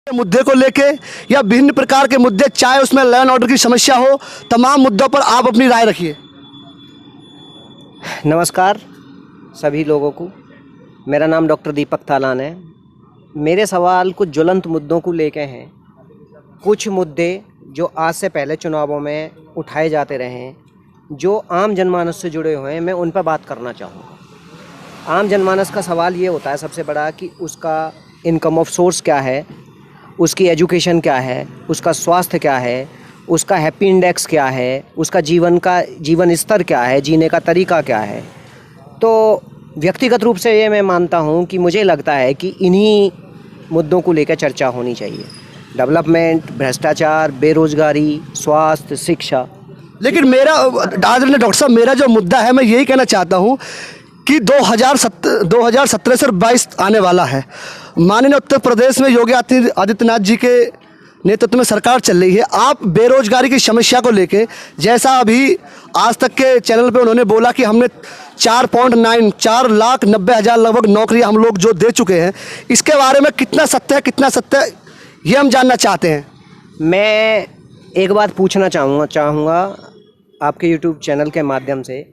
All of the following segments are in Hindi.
मुद्दे को लेके या विभिन्न प्रकार के मुद्दे, चाहे उसमें लॉ एंड ऑर्डर की समस्या हो, तमाम मुद्दों पर आप अपनी राय रखिए। नमस्कार सभी लोगों को, मेरा नाम डॉक्टर दीपक तालान है। मेरे सवाल कुछ ज्वलंत मुद्दों को लेके हैं। कुछ मुद्दे जो आज से पहले चुनावों में उठाए जाते रहे हैं, जो आम जनमानस से जुड़े हुए हैं, मैं उन पर बात करना चाहूँगा। आम जनमानस का सवाल ये होता है सबसे बड़ा कि उसका इनकम ऑफ सोर्स क्या है, उसकी एजुकेशन क्या है, उसका स्वास्थ्य क्या है, उसका हैप्पी इंडेक्स क्या है, उसका जीवन स्तर क्या है, जीने का तरीका क्या है। तो व्यक्तिगत रूप से ये मैं मानता हूँ कि मुझे लगता है कि इन्हीं मुद्दों को लेकर चर्चा होनी चाहिए। डेवलपमेंट, भ्रष्टाचार, बेरोजगारी, स्वास्थ्य, शिक्षा। लेकिन मेरा आदरणीय डॉक्टर साहब, मेरा जो मुद्दा है, मैं यही कहना चाहता हूँ कि 2017 से 22 आने वाला है। माननीय उत्तर प्रदेश में योगी आदित्यनाथ जी के नेतृत्व में सरकार चल रही है। आप बेरोजगारी की समस्या को लेके, जैसा अभी आज तक के चैनल पे उन्होंने बोला कि हमने 4,90,000 लगभग नौकरियां हम लोग जो दे चुके हैं, इसके बारे में कितना सत्य है ये हम जानना चाहते हैं। मैं एक बात पूछना चाहूँगा आपके यूट्यूब चैनल के माध्यम से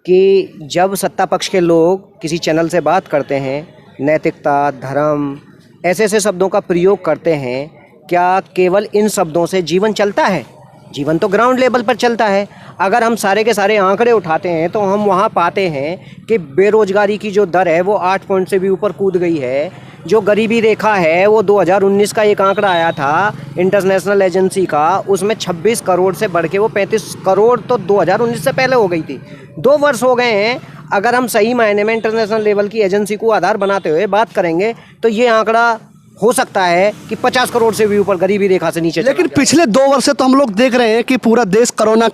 कि जब सत्ता पक्ष के लोग किसी चैनल से बात करते हैं, नैतिकता, धर्म, ऐसे शब्दों का प्रयोग करते हैं, क्या केवल इन शब्दों से जीवन चलता है? जीवन तो ग्राउंड लेवल पर चलता है। अगर हम सारे के सारे आंकड़े उठाते हैं तो हम वहाँ पाते हैं कि बेरोजगारी की जो दर है वो 8 पॉइंट से भी ऊपर कूद गई है। जो गरीबी रेखा है वो 2019 का एक आंकड़ा आया था इंटरनेशनल एजेंसी का, उसमें 26 करोड़ से बढ़ के वो 35 करोड़ तो 2019 से पहले हो गई थी। 2 वर्ष हो गए हैं। अगर हम सही मायने में इंटरनेशनल लेवल की एजेंसी को आधार बनाते हुए बात करेंगे तो ये आंकड़ा हो सकता है कि 50 करोड़ से भी ऊपर गरीबी रेखा से नीचे। लेकिन पिछले 2 वर्ष से तो हम लोग देख रहे हैं कि पूरा देश कोरोना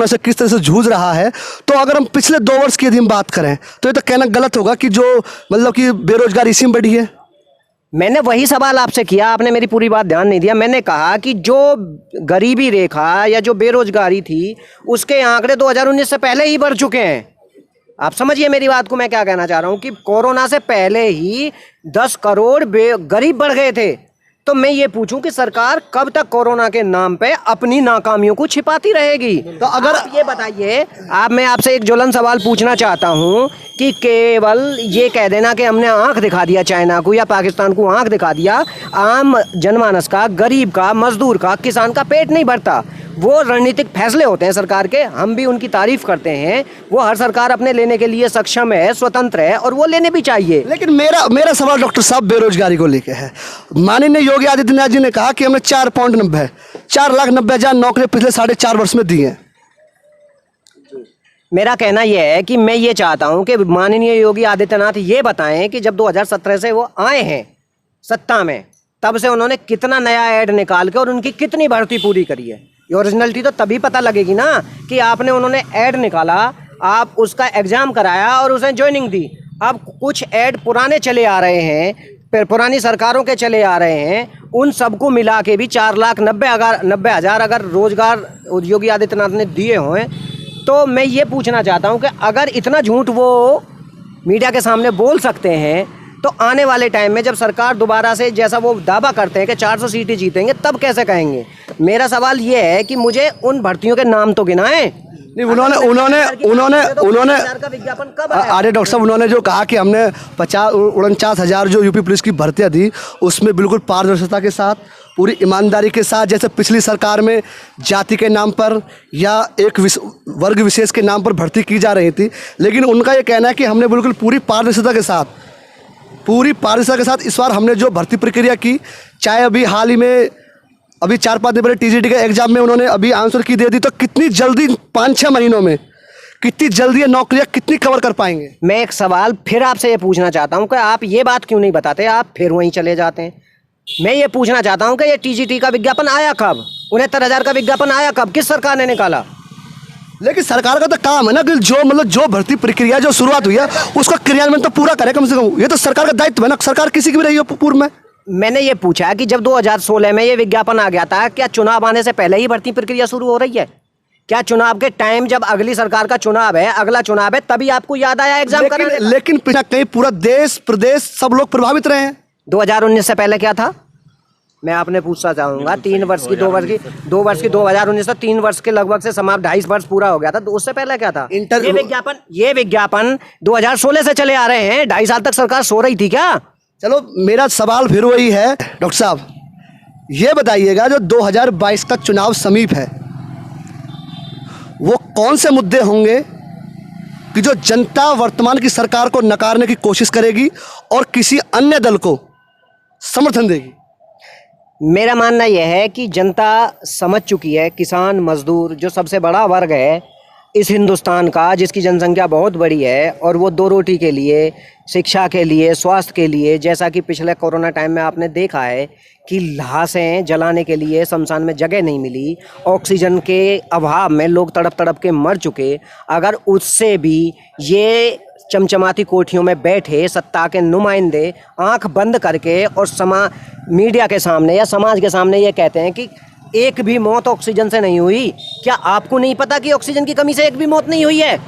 से किस तरह से जूझ रहा है। तो अगर हम पिछले 2 वर्ष की यदि हम बात करें तो ये तो कहना गलत होगा कि जो मतलब कि बेरोजगारी इसी में बढ़ी है। मैंने वही सवाल आपसे किया, आपने मेरी पूरी बात ध्यान नहीं दिया। मैंने कहा कि जो गरीबी रेखा या जो बेरोजगारी थी उसके आंकड़े 2019 से पहले ही बढ़ चुके हैं। आप समझिए मेरी बात को, मैं क्या कहना चाह रहा हूँ कि कोरोना से पहले ही 10 करोड़ गरीब बढ़ गए थे। तो मैं ये पूछूं कि सरकार कब तक कोरोना के नाम पे अपनी नाकामियों को छिपाती रहेगी? तो अगर आप ये बताइए, मैं आपसे एक ज्वलन सवाल पूछना चाहता हूं कि केवल ये कह देना कि हमने आंख दिखा दिया चाइना को या पाकिस्तान को आंख दिखा दिया, आम जनमानस का, गरीब का, मजदूर का, किसान का पेट नहीं भरता। वो रणनीतिक फैसले होते हैं सरकार के, हम भी उनकी तारीफ करते हैं। वो हर सरकार अपने लेने के लिए सक्षम है, स्वतंत्र है और वो लेने भी चाहिए। लेकिन मेरा सवाल डॉक्टर साहब बेरोजगारी को लेके है। माननीय योगी आदित्यनाथ जी ने कहा कि हमने 4,90,000 नौकरियां पिछले 4.5 वर्ष में दी हैं। मेरा कहना यह है कि मैं ये चाहता हूं कि माननीय योगी आदित्यनाथ ये बताएं कि जब 2017 से वो आए हैं सत्ता में, तब से उन्होंने कितना नया ऐड निकाल के और उनकी कितनी भर्ती पूरी करी है। ये ओरिजिनलिटी तो तभी पता लगेगी ना कि उन्होंने ऐड निकाला, आप उसका एग्जाम कराया और उसे ज्वाइनिंग दी। अब कुछ ऐड पुराने चले आ रहे हैं, पुरानी सरकारों के चले आ रहे हैं, उन सबको मिला के भी 4,90,000 अगर रोजगार योगी आदित्यनाथ ने दिए हों, तो मैं ये पूछना चाहता हूँ कि अगर इतना झूठ वो मीडिया के सामने बोल सकते हैं, तो आने वाले टाइम में जब सरकार दोबारा से, जैसा वो दावा करते हैं कि 400 सीटें जीतेंगे, तब कैसे कहेंगे? मेरा सवाल ये है कि मुझे उन भर्तियों के नाम तो गिनाएं। नहीं, उन्होंने अरे डॉक्टर साहब, उन्होंने जो कहा कि हमने 49,000 जो यूपी पुलिस की भर्तियां दी, उसमें बिल्कुल पारदर्शिता के साथ, पूरी ईमानदारी के साथ, जैसे पिछली सरकार में जाति के नाम पर या एक वर्ग विशेष के नाम पर भर्ती की जा रही थी। लेकिन उनका ये कहना है कि हमने बिल्कुल पूरी पारदर्शिता के साथ इस बार हमने जो भर्ती प्रक्रिया की, चाहे अभी हाल ही में अभी 4-5 दिन पहले टीजीटी के एग्जाम में उन्होंने अभी आंसर की दे दी, तो कितनी जल्दी 5-6 महीनों में कितनी जल्दी ये नौकरियां कितनी कवर कर पाएंगे? मैं एक सवाल फिर आपसे ये पूछना चाहता हूँ कि आप ये बात क्यों नहीं बताते, आप फिर वहीं चले जाते हैं। मैं ये पूछना चाहता हूँ कि ये टीजीटी का विज्ञापन आया कब? 69,000 का विज्ञापन आया कब? किस सरकार ने निकाला? लेकिन सरकार का तो काम है ना कि जो भर्ती प्रक्रिया जो शुरुआत हुई है उसका क्रियान्वयन तो पूरा करे कम से कम। ये तो सरकार का दायित्व है ना, सरकार किसी की भी रही हो पूर्व में। मैंने ये पूछा कि जब 2016 में ये विज्ञापन आ गया था, क्या चुनाव आने से पहले ही भर्ती प्रक्रिया शुरू हो रही है? क्या चुनाव के टाइम जब अगली सरकार का चुनाव है, अगला चुनाव है, तभी आपको याद आया एग्जाम कराने? लेकिन कहीं पूरा देश प्रदेश सब लोग प्रभावित रहे हैं। 2019 से पहले क्या था? मैं आपने पूछना चाहूंगा 3 वर्ष की 2 वर्ष की 2 वर्ष की 2019 से 3 वर्ष के लगभग से समाप्त 2.5 वर्ष पूरा हो गया था, तो उससे पहले क्या था? ये विज्ञापन 2016 से चले आ रहे हैं, 2.5 साल तक सरकार सो रही थी क्या? चलो मेरा सवाल फिर वही है डॉक्टर साहब, ये बताइएगा जो 2022 का चुनाव समीप है, वो कौन से मुद्दे होंगे कि जो जनता वर्तमान की सरकार को नकारने की कोशिश करेगी और किसी अन्य दल को समर्थन देगी? मेरा मानना यह है कि जनता समझ चुकी है, किसान मजदूर जो सबसे बड़ा वर्ग है इस हिंदुस्तान का, जिसकी जनसंख्या बहुत बड़ी है, और वो 2 रोटी के लिए, शिक्षा के लिए, स्वास्थ्य के लिए, जैसा कि पिछले कोरोना टाइम में आपने देखा है कि लाशें जलाने के लिए शमशान में जगह नहीं मिली, ऑक्सीजन के अभाव में लोग तड़प तड़प के मर चुके। अगर उससे भी ये चमचमाती कोठियों में बैठे सत्ता के नुमाइंदे आंख बंद करके और मीडिया के सामने या समाज के सामने ये कहते हैं कि एक भी मौत ऑक्सीजन से नहीं हुई, क्या आपको नहीं पता कि ऑक्सीजन की कमी से एक भी मौत नहीं हुई है?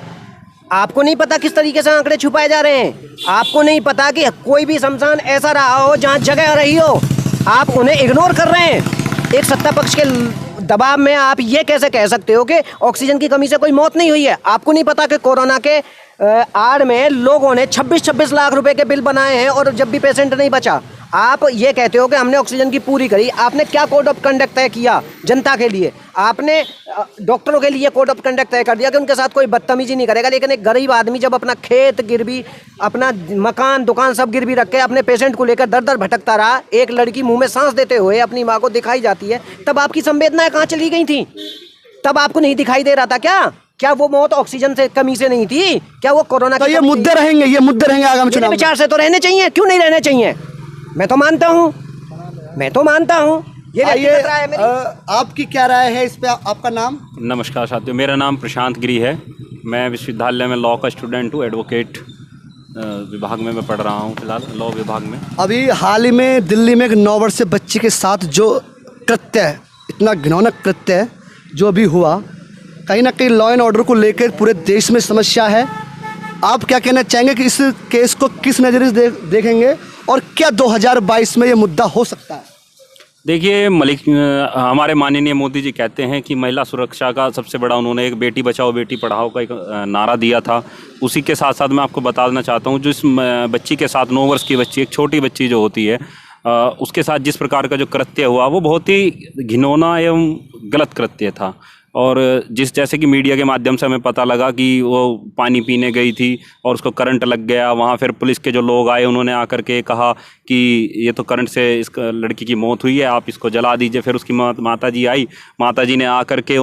आपको नहीं पता किस तरीके से आंकड़े छुपाए जा रहे हैं? आपको नहीं पता कि कोई भी शमशान ऐसा रहा हो जहां जगह रही हो? आप उन्हें इग्नोर कर रहे हैं। एक सत्ता पक्ष के दबाव में आप ये कैसे कह सकते हो कि ऑक्सीजन की कमी से कोई मौत नहीं हुई है? आपको नहीं पता कि कोरोना के आड़ में लोगों ने 26-26 लाख रुपए के बिल बनाए हैं और जब भी पेशेंट नहीं बचा? आप ये कहते हो कि हमने ऑक्सीजन की पूरी करी। आपने क्या कोड ऑफ कंडक्ट तय किया जनता के लिए? आपने डॉक्टरों के लिए कोड ऑफ कंडक्ट तय कर दिया कि उनके साथ कोई बदतमीजी नहीं करेगा, लेकिन एक गरीब आदमी जब अपना खेत गिरवी, अपना मकान दुकान सब गिरवी रख के अपने पेशेंट को लेकर दर दर भटकता रहा, एक लड़की मुंह में सांस देते हुए अपनी माँ को दिखाई जाती है, तब आपकी संवेदनाएं कहाँ चली गई थी? तब आपको नहीं दिखाई दे रहा था क्या? क्या वो मौत ऑक्सीजन से कमी से नहीं थी? क्या वो कोरोना? तो ये मुद्दे रहेंगे आगामी चुनाव में? विचार से तो रहने चाहिए, क्यों नहीं रहने चाहिए? मैं तो मानता हूँ ये व्यक्तिगत राय है मेरी। आपकी क्या राय है इस पे? आपका नाम? नमस्कार साथियों, मेरा नाम प्रशांत गिरी है। मैं विश्वविद्यालय में लॉ का स्टूडेंट हूँ। एडवोकेट विभाग में मैं पढ़ रहा हूँ फिलहाल, लॉ विभाग में। अभी हाल ही में दिल्ली में एक 9 वर्षीय बच्ची के साथ जो कृत्य है, इतना घिनौना कृत्य है जो अभी हुआ, कहीं ना कहीं लॉ एंड ऑर्डर को लेकर पूरे देश में समस्या है। आप क्या कहना चाहेंगे कि इस केस को किस नज़रिए से देखेंगे और क्या 2022 में ये मुद्दा हो सकता है? देखिए, हमारे माननीय मोदी जी कहते हैं कि महिला सुरक्षा का सबसे बड़ा उन्होंने एक बेटी बचाओ बेटी पढ़ाओ का एक नारा दिया था। उसी के साथ साथ मैं आपको बता देना चाहता हूँ, जो इस बच्ची के साथ 9 वर्ष की बच्ची, एक छोटी बच्ची जो होती है, उसके साथ जिस प्रकार का जो कृत्य हुआ वो बहुत ही घिनौना एवं गलत कृत्य था। और जैसे कि मीडिया के माध्यम से हमें पता लगा कि वो पानी पीने गई थी और उसको करंट लग गया। वहाँ फिर पुलिस के जो लोग आए उन्होंने आकर के कहा कि ये तो करंट से इस लड़की की मौत हुई है, आप इसको जला दीजिए। फिर उसकी माता जी आई, माता जी ने आकर के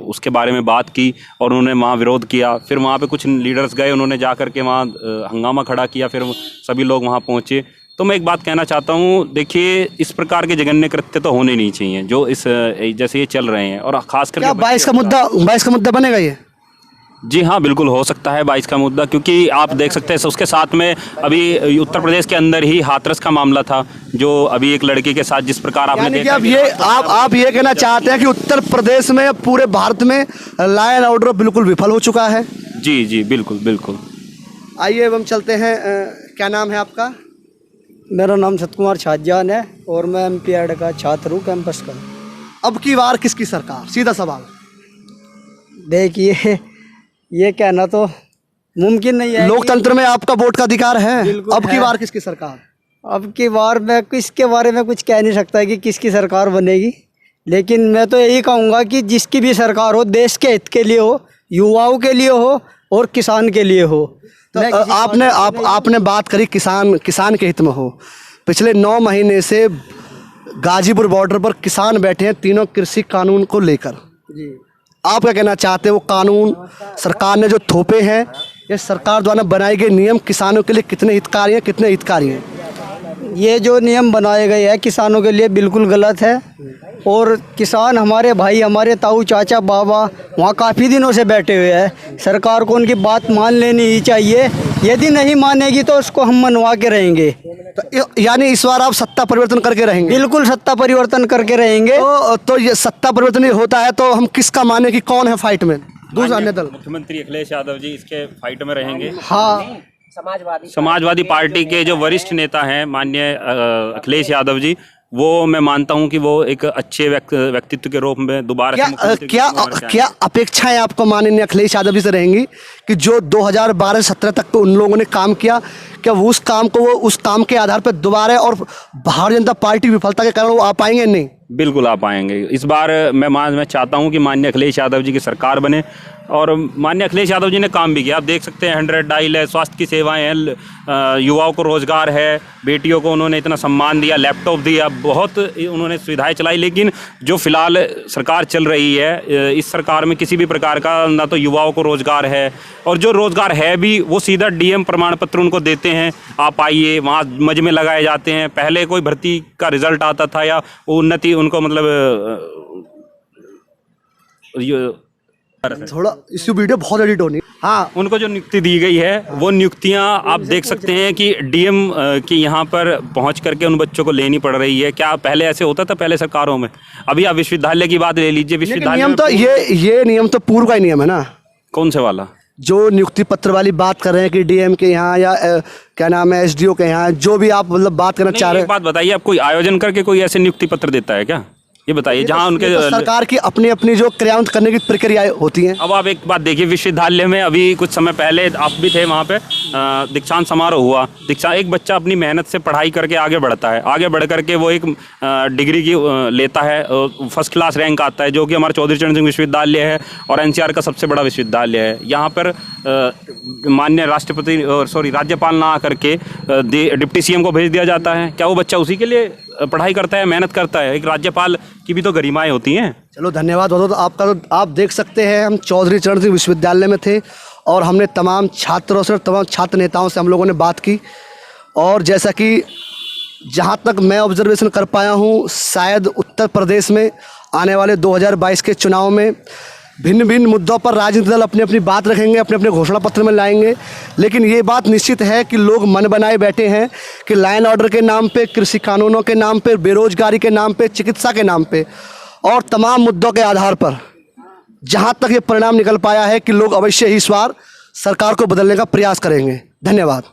उसके बारे में बात की और उन्होंने वहाँ विरोध किया। फिर वहाँ पे कुछ लीडर्स गए, उन्होंने जा कर के वहाँ हंगामा खड़ा किया, फिर सभी लोग वहाँ पहुँचे। तो मैं एक बात कहना चाहता हूँ, देखिए इस प्रकार के जघन्य कृत्य तो होने नहीं चाहिए जो जैसे ये चल रहे हैं। और खासकर क्या 22 का मुद्दा बनेगा ये? जी हाँ, बिल्कुल हो सकता है 22 का मुद्दा, क्योंकि आप देख सकते हैं उसके साथ में अभी उत्तर प्रदेश के अंदर ही हाथरस का मामला था, जो अभी एक लड़की के साथ जिस प्रकार आपने देखा। आप ये कहना चाहते हैं कि उत्तर प्रदेश में पूरे भारत में लॉ एंड ऑर्डर बिल्कुल विफल हो चुका है? जी बिल्कुल बिल्कुल। आइए हम चलते हैं, क्या नाम है आपका? मेरा नाम सतकुमार छाजान है और मैं MP.Ed का छात्र हूँ, कैंपस का। अब की बार किसकी सरकार? सीधा सवाल। देखिए, ये कहना तो मुमकिन नहीं है। लोकतंत्र में आपका वोट का अधिकार है। अब की बार किसकी सरकार? अब की बार मैं किसके बारे में कुछ कह नहीं सकता कि किसकी सरकार बनेगी, लेकिन मैं तो यही कहूँगा कि जिसकी भी सरकार हो देश के हित के लिए हो, युवाओं के लिए हो और किसान के लिए हो। तो आपने बात करी किसान के हित में हो। पिछले 9 महीने से गाजीपुर बॉर्डर पर किसान बैठे हैं तीनों कृषि कानून को लेकर। जी, आप क्या कहना चाहते हैं? वो कानून सरकार ने जो थोपे हैं, ये सरकार द्वारा बनाए गए नियम किसानों के लिए कितने हितकारी हैं? ये जो नियम बनाए गए हैं किसानों के लिए बिल्कुल गलत है। और किसान हमारे भाई, हमारे ताऊ चाचा बाबा वहाँ काफ़ी दिनों से बैठे हुए हैं। सरकार को उनकी बात मान लेनी ही चाहिए। यदि नहीं मानेगी तो उसको हम मनवा के रहेंगे। तो यानी इस बार आप सत्ता परिवर्तन करके रहेंगे? बिल्कुल सत्ता परिवर्तन करके रहेंगे। तो ये सत्ता परिवर्तन ही होता है तो हम किसका माने कि कौन है फाइट में? दूसरा अन्य दल। मुख्यमंत्री अखिलेश यादव जी इसके फाइट में रहेंगे। हाँ, समाजवादी पार्टी के जो वरिष्ठ नेता हैं माननीय अखिलेश यादव जी, वो मैं मानता हूं कि वो एक अच्छे व्यक्तित्व के रूप में दोबारा से क्या मुख्यमंत्री के क्या रूप में उभर के क्या अपेक्षाएं आपको माननीय अखिलेश यादव जी से रहेंगी कि जो 2012-17 तक तो उन लोगों ने काम किया, क्या वो उस काम के आधार पर दोबारा और भारतीय जनता पार्टी विफलता के कारण वो आ पाएंगे? नहीं, बिल्कुल आ पाएंगे। इस बार मैं चाहता हूं कि माननीय अखिलेश यादव जी की सरकार बने, और माननीय अखिलेश यादव जी ने काम भी किया। आप देख सकते हैं 100 डायल है, स्वास्थ्य की सेवाएं हैं, युवाओं को रोजगार है, बेटियों को उन्होंने इतना सम्मान दिया, लैपटॉप दिया, बहुत उन्होंने सुविधाएं चलाई। लेकिन जो फिलहाल सरकार चल रही है, इस सरकार में किसी भी प्रकार का ना तो युवाओं को रोजगार है, और जो रोजगार है भी वो सीधा डीएम प्रमाण पत्र उनको देते हैं, आप आइए, वहाँ मजमे लगाए जाते हैं। पहले कोई भर्ती का रिजल्ट आता था या उन्नति उनको मतलब थोड़ा इस वीडियो बहुत एडिट होनी। हाँ, उनको जो नियुक्ति दी गई है वो नियुक्तियां आप देख सकते हैं कि डीएम की यहाँ पर पहुँच करके उन बच्चों को लेनी पड़ रही है। क्या पहले ऐसे होता था पहले सरकारों में? अभी आप विश्वविद्यालय की बात ले लीजिए, विश्वविद्यालय नियम तो ये नियम तो पूर्व का ही नियम है ना। कौन से वाला? जो नियुक्ति पत्र वाली बात कर रहे हैं कि डीएम के यहाँ या क्या नाम है एसडीओ के यहाँ, जो भी आप मतलब बात करना चाह रहे एक बात बताइए, आप कोई आयोजन करके कोई ऐसे नियुक्ति पत्र देता है क्या? ये बताइए जहाँ उनके तो सरकार की अपनी अपनी जो क्रियान्वित करने की प्रक्रियाएं होती हैं। अब आप एक बात देखिए, विश्वविद्यालय में अभी कुछ समय पहले आप भी थे वहाँ पे, दीक्षांत समारोह हुआ। एक बच्चा अपनी मेहनत से पढ़ाई करके आगे बढ़ता है, आगे बढ़ करके वो एक डिग्री की लेता है, फर्स्ट क्लास रैंक आता है, जो कि हमारा चौधरी चरण सिंह विश्वविद्यालय है और एनसीआर का सबसे बड़ा विश्वविद्यालय है। यहाँ पर माननीय राष्ट्रपति राज्यपाल ना आकर के डिप्टी सीएम को भेज दिया जाता है। क्या वो बच्चा उसी के लिए पढ़ाई करता है, मेहनत करता है? एक राज्यपाल की भी तो गरिमाएं होती हैं। चलो धन्यवाद हो तो आपका। तो आप देख सकते हैं हम चौधरी चरण सिंह विश्वविद्यालय में थे और हमने तमाम छात्रों से, तमाम छात्र नेताओं से हम लोगों ने बात की, और जैसा कि जहां तक मैं ऑब्जर्वेशन कर पाया हूं, शायद उत्तर प्रदेश में आने वाले 2022 के चुनाव में भिन्न भिन्न मुद्दों पर राजनीतिक दल अपनी अपनी बात रखेंगे, अपने अपने घोषणा पत्र में लाएंगे। लेकिन ये बात निश्चित है कि लोग मन बनाए बैठे हैं कि लाइन ऑर्डर के नाम पे, कृषि कानूनों के नाम पे, बेरोजगारी के नाम पे, चिकित्सा के नाम पे और तमाम मुद्दों के आधार पर जहां तक ये परिणाम निकल पाया है कि लोग अवश्य ही इस बार सरकार को बदलने का प्रयास करेंगे। धन्यवाद।